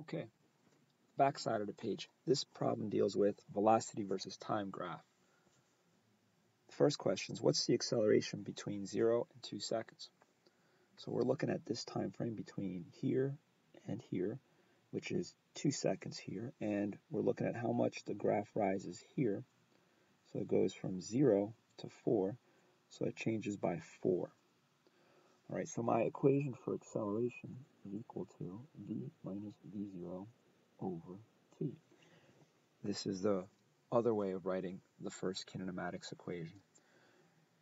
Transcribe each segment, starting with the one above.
Okay, back side of the page. This problem deals with velocity versus time graph. The first question is, what's the acceleration between 0 and 2 seconds? So we're looking at this time frame between here and here, which is 2 seconds here, and we're looking at how much the graph rises here. So it goes from 0 to 4, so it changes by 4. All right, so my equation for acceleration is equal to v minus v0 over t. This is the other way of writing the first kinematics equation.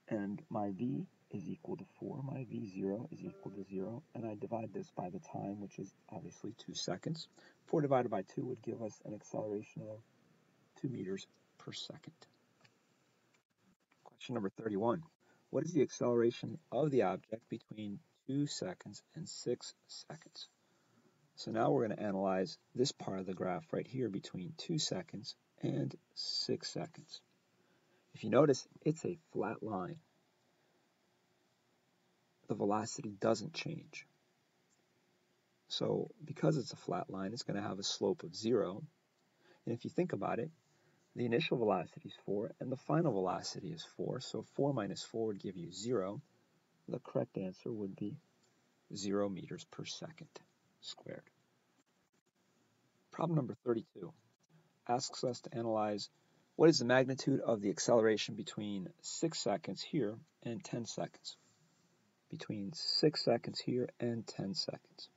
And my v is equal to 4, my v0 is equal to 0, and I divide this by the time, which is obviously 2 seconds. 4 divided by 2 would give us an acceleration of 2 meters per second. Question number 31. What is the acceleration of the object between 2 seconds and 6 seconds? So now we're going to analyze this part of the graph right here between 2 seconds and 6 seconds. If you notice, it's a flat line. The velocity doesn't change. So because it's a flat line, it's going to have a slope of 0. And if you think about it, the initial velocity is 4 and the final velocity is 4. So 4 minus 4 would give you 0. The correct answer would be 0 meters per second squared. Problem number 32 asks us to analyze what is the magnitude of the acceleration between 6 seconds here and 10 seconds. Between 6 seconds here and 10 seconds.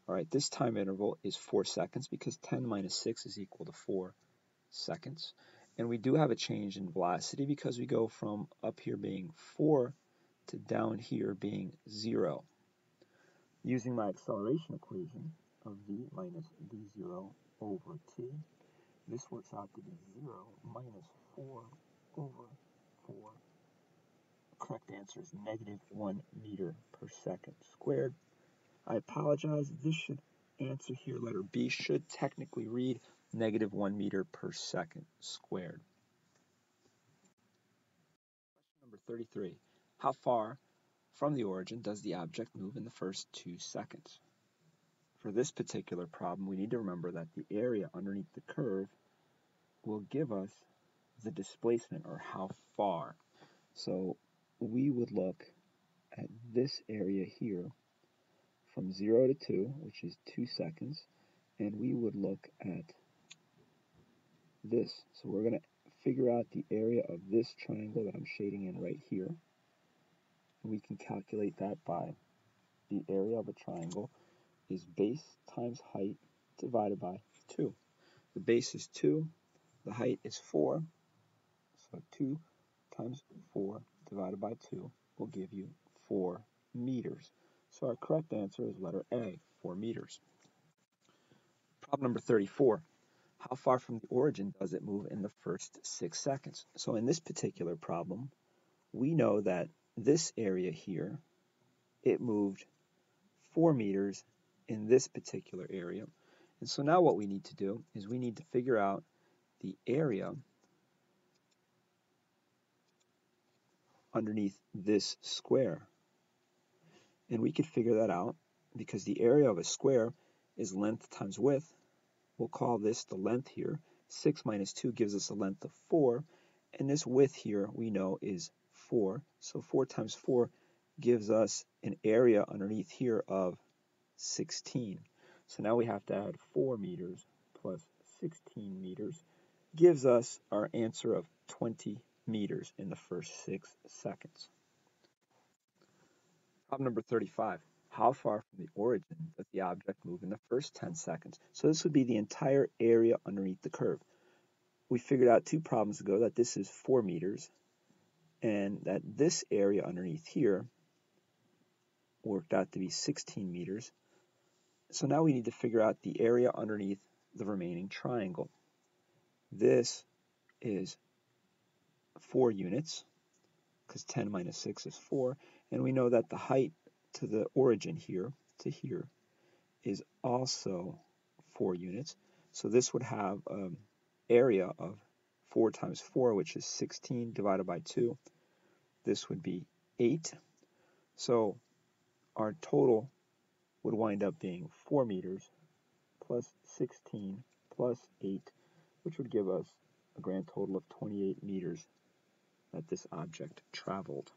All right, this time interval is 4 seconds because 10 minus 6 is equal to 4 seconds. And we do have a change in velocity because we go from up here being 4 to down here being 0. Using my acceleration equation of v minus v0 over t, this works out to be 0 minus 4 over 4. The correct answer is negative 1 meter per second squared. I apologize, this should answer here, letter B, should technically read negative 1 meter per second squared. Question number 33. How far from the origin does the object move in the first 2 seconds? For this particular problem, we need to remember that the area underneath the curve will give us the displacement, or how far. So we would look at this area here from 0 to 2, which is 2 seconds, and we would look at this. So we're going to figure out the area of this triangle that I'm shading in right here. We can calculate that by the area of a triangle is base times height divided by 2. The base is 2, the height is 4, so 2 times 4 divided by 2 will give you 4 meters. So our correct answer is letter A, 4 meters. Problem number 34. How far from the origin does it move in the first 6 seconds? So in this particular problem, we know that this area here, it moved 4 meters in this particular area. And so now what we need to do is we need to figure out the area underneath this square. And we could figure that out because the area of a square is length times width. We'll call this the length here. 6 minus 2 gives us a length of 4. And this width here we know is 4. So 4 times 4 gives us an area underneath here of 16. So now we have to add 4 meters plus 16 meters. Gives us our answer of 20 meters in the first 6 seconds. Problem number 35. How far from the origin does the object move in the first 10 seconds? So this would be the entire area underneath the curve. We figured out 2 problems ago that this is 4 meters and that this area underneath here worked out to be 16 meters. So now we need to figure out the area underneath the remaining triangle. This is 4 units because 10 minus 6 is 4, and we know that the height to the origin here to here is also 4 units. So this would have an area of 4 times 4, which is 16 divided by 2. This would be 8. So our total would wind up being 4 meters plus 16 plus 8, which would give us a grand total of 28 meters that this object traveled.